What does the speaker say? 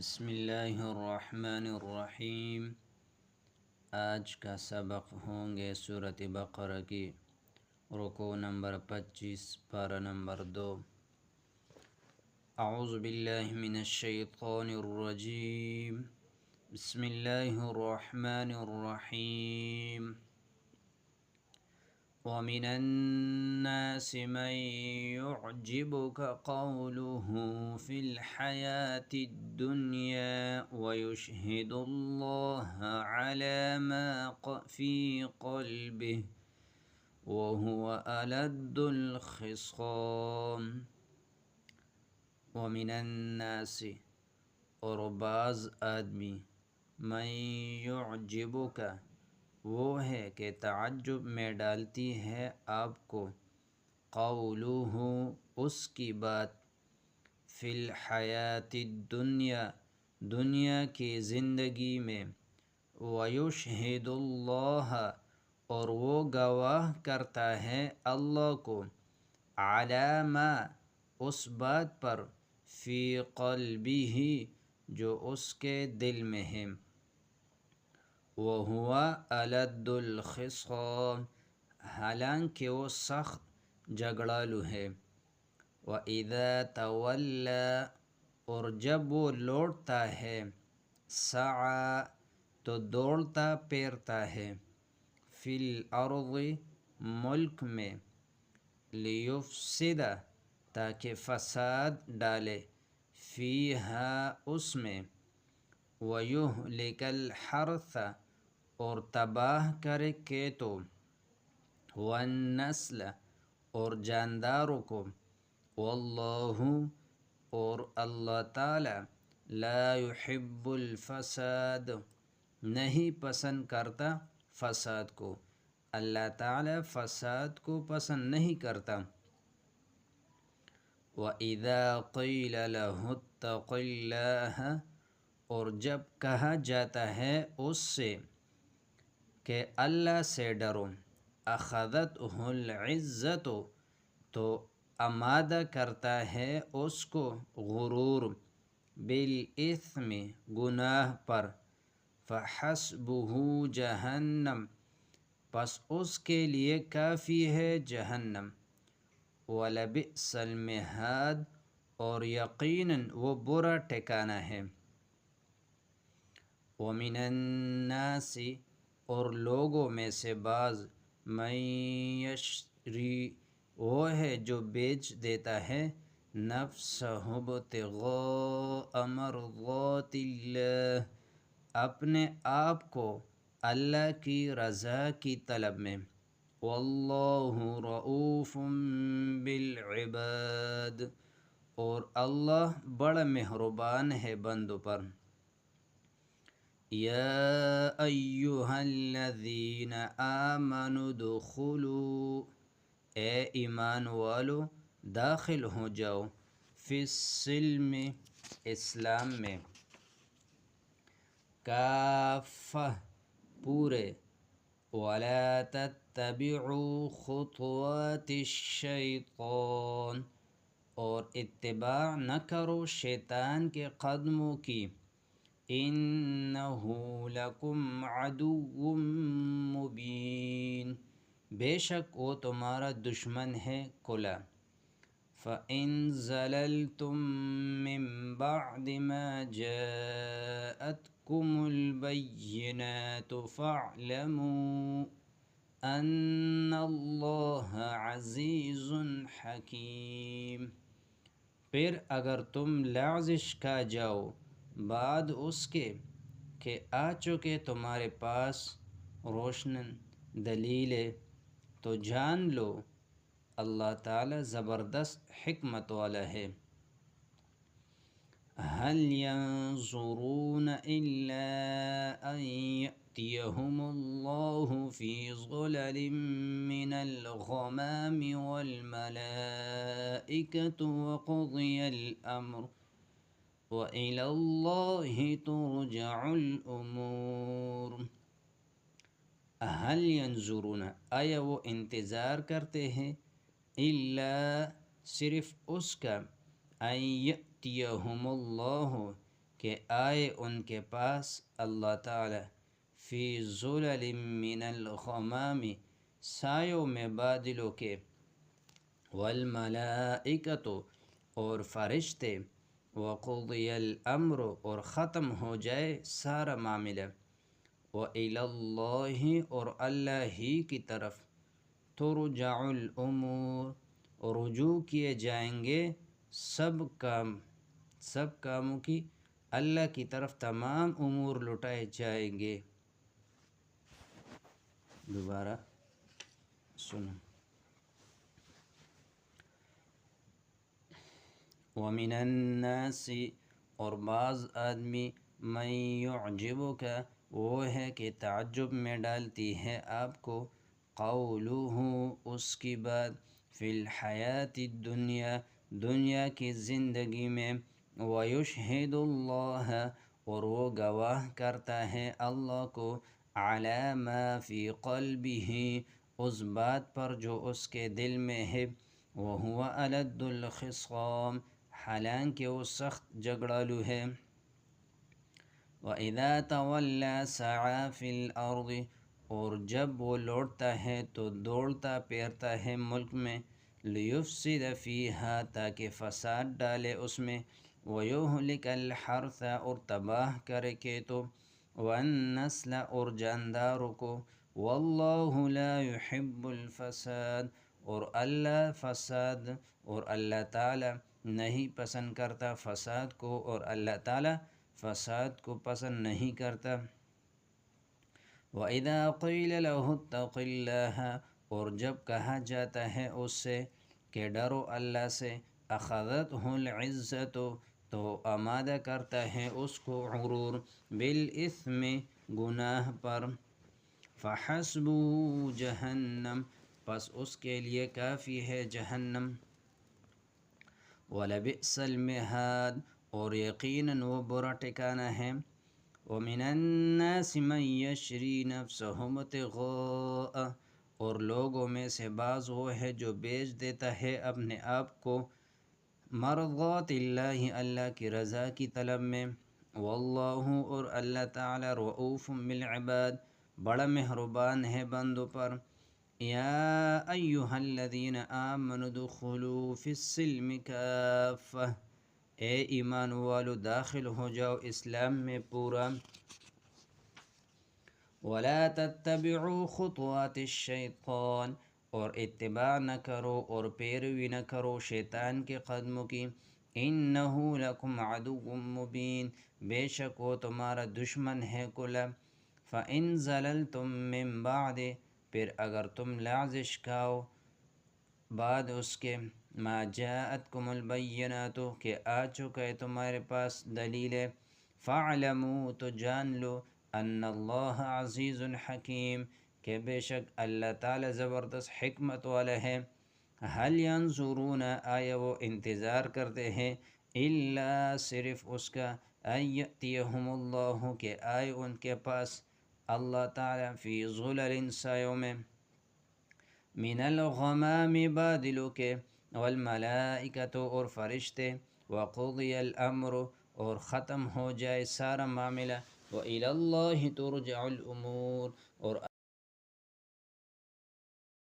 بسم اللہ الرحمن الرحیم۔ آج کا سبق ہوں گے سورۃ بقرہ کی رکوع نمبر 25 پارہ نمبر 2۔ اعوذ باللہ من الشیطان الرجیم، بسم اللہ الرحمن الرحیم۔ وَمِنَ النَّاسِ مَن يُعْجِبُكَ قَوْلُهُ فِي الْحَيَاةِ الدُّنْيَا وَيُشْهِدُ اللَّهَ عَلَى مَا فِي قَلْبِهِ وَهُوَ أَلَدُّ الْخِصَامِ۔ وَمِنَ النَّاسِ، اور بعض آدمی، مَن يُعْجِبُكَ، وہ ہے کہ تعجب میں ڈالتی ہے آپ کو، قولہ، اس کی بات، فی الحیات الدنیا، دنیا کی زندگی میں، ویشہد اللہ، اور وہ گواہ کرتا ہے اللہ کو، علی ما، اس بات پر، فی قلبہ، جو اس کے دل میں ہے، وَهُوَ أَلَدُّ الْخِصَامِ، حالانکہ وہ سخت جھگڑالو ہے، وَإِذَا تَوَلَّى، اور جب وہ لوٹتا ہے، سعی، تو دوڑتا پھرتا ہے، فی الارض، ملک میں، لیفسد، تاکہ فساد ڈالے، فیہا، اس میں، ویہلک الحرث، اور تباہ کرے کھیتوں، والنسل، اور جانداروں کو، واللہ، اور اللہ تعالی، لا يحب الفساد، نہیں پسند کرتا فساد کو، اللہ تعالی فساد کو پسند نہیں کرتا۔ وَإِذَا قِيلَ لَهُ اتَّقِ اللَّهَ، اور جب کہا جاتا ہے اس سے کہ اللہ سے ڈرو، اخذتہ العزت، تو آمادہ کرتا ہے اس کو غرور، بالاثم، گناہ پر، فحسبہ جہنم، پس اس کے لیے کافی ہے جہنم، ولبئس المہاد، اور یقیناً وہ برا ٹھکانہ ہے۔ وَمِنَ النَّاسِ، اور لوگوں میں سے بعض، مَن یشری، وہ ہے جو بیچ دیتا ہے، نفسہ ابتغاء مرضات اللہ، اپنے آپ کو اللہ کی رضا کی طلب میں، واللہ رؤوف بالعباد، اور اللہ بڑا مہربان ہے بندوں پر۔ یا ایہا الذین آمنوا ادخلوا، اے ایمان والو، داخل ہو جاؤ، فی السلم، اسلام میں، کافہ، پورے، ولا تتبعوا خطوات الشیطان، اور اتباع نہ کرو شیطان کے قدموں کی، انہ لکم عدو مبین، بے شک وہ تمہارا دشمن ہے کھلا۔ فَإِن زَلَلْتُم مِّن بَعْدِ مَا جَاءَتْكُمُ الْبَيِّنَاتُ فَاعْلَمُوا أَنَّ اللَّهَ عَزِيزٌ حَكِيمٌ، پھر اگر تم لغزش کھا جاؤ بعد اس کے کہ آ چکے تمہارے پاس روشن دلیلیں، تو جان لو اللہ تعالی زبردست حکمت والا ہے۔ هل ينظرون إلا أن يأتيهم الله في ظلل من الغمام والملائكة وقضي الأمر وإلى الله ترجع الأمور۔ هل ينظرون، آیا وہ انتظار کرتے ہیں، الا، صرف اس کا، ان یأتیہم اللہ، کہ آئے ان کے پاس اللہ تعالی فی ظلل من الغمام سایوں میں بادلوں کے، والملائکۃ اور فرشتے، وقضی الامر اور ختم ہو جائے سارا معاملہ، وإلی اللہ اور اللہ ہی کی طرف، ترجع الامور رجوع کیے جائیں گے سب کاموں کی، اللہ کی طرف تمام امور لٹائے جائیں گے۔ دوبارہ سنو۔ ومن الناس اور بعض آدمی، من یعجبک وہ ہے کہ تعجب میں ڈالتی ہے آپ کو، قولہ اس کی بات، فی الحیات الدنیا دنیا کی زندگی میں، ویشہد اللہ اور وہ گواہ کرتا ہے اللہ کو، علی ما فی قلبہ اس بات پر جو اس کے دل میں ہے، وہو الد الخصام حالانکہ وہ سخت جھگڑالو ہے، وَإِذَا تَوَلَّى سَعَى فِي الْأَرْضِ اور جب وہ لوٹتا ہے تو دوڑتا پھرتا ہے ملک میں، لِيُفْسِدَ فِيهَا تاکہ فساد ڈالے اس میں، وَيُهْلِكَ الْحَرْثَ اور تباہ کرے کھیتوں، وَالنَّسْلَ اور جانداروں کو، وَاللَّهُ لَا يُحِبُّ الْفَسَادَ اور اللہ تعالی نہیں پسند کرتا فساد کو، اور اللہ تعالی فساد کو پسند نہیں کرتا۔ وَإِذَا قِيلَ لَهُ اتَّقِ اللَّهَ اور جب کہا جاتا ہے اس سے کہ ڈرو اللہ سے، أَخَذَتْهُ الْعِزَّةُ تو آمادہ کرتا ہے اس کو غرور، بِالْإِثْمِ گناہ پر، فَحَسْبُهُ جَہنم پس اس کے لیے کافی ہے جہنم، وَلَبِئْسَ الْمِہَادُ اور یقیناً وہ برا ٹھکانہ ہے۔ وَمِنَ النَّاسِ مَن يَشْرِي نَفْسَهُ ابْتِغَاءَ اور لوگوں میں سے بعض وہ ہے جو بیچ دیتا ہے اپنے آپ کو مرضات اللہ اللہ کی رضا کی طلب میں، واللہ اور اللہ تعالی رؤوف بالعباد بڑا مہربان ہے بندوں پر۔ یا ایہا الذین آمنوا ادخلوا فی السلم کافہ اے ایمان والو داخل ہو جاؤ اسلام میں پورا، ولا تتبعوا خطوات الشیطان اور اتباع نہ کرو اور پیروی نہ کرو شیطان کے قدموں کی، انہ لکم عدو مبین بے شک وہ تمہارا دشمن ہے کھلا، فإن زللتم من بعد پھر اگر تم لغزش کھاؤ بعد اس کے، ما جاءتکم البینات کہ آ چکے تمہارے پاس دلیل، فاعلموا تو جان لو، ان اللہ عزیز حکیم کہ بے شک اللہ تعالی زبردست حکمت والا ہے۔ هل ينظرون آیا وہ انتظار کرتے ہیں، الا صرف اس کا، ان یأتیہم اللہ کہ آئے ان کے پاس اللہ تعالی فی ظلل سایوں میں، من الغمام بادلوں کے، والملائکۃ اور فرشتے، وقضی الامر اور ختم ہو جائے سارا معاملہ، وإلی اللہ ترجع الامور اور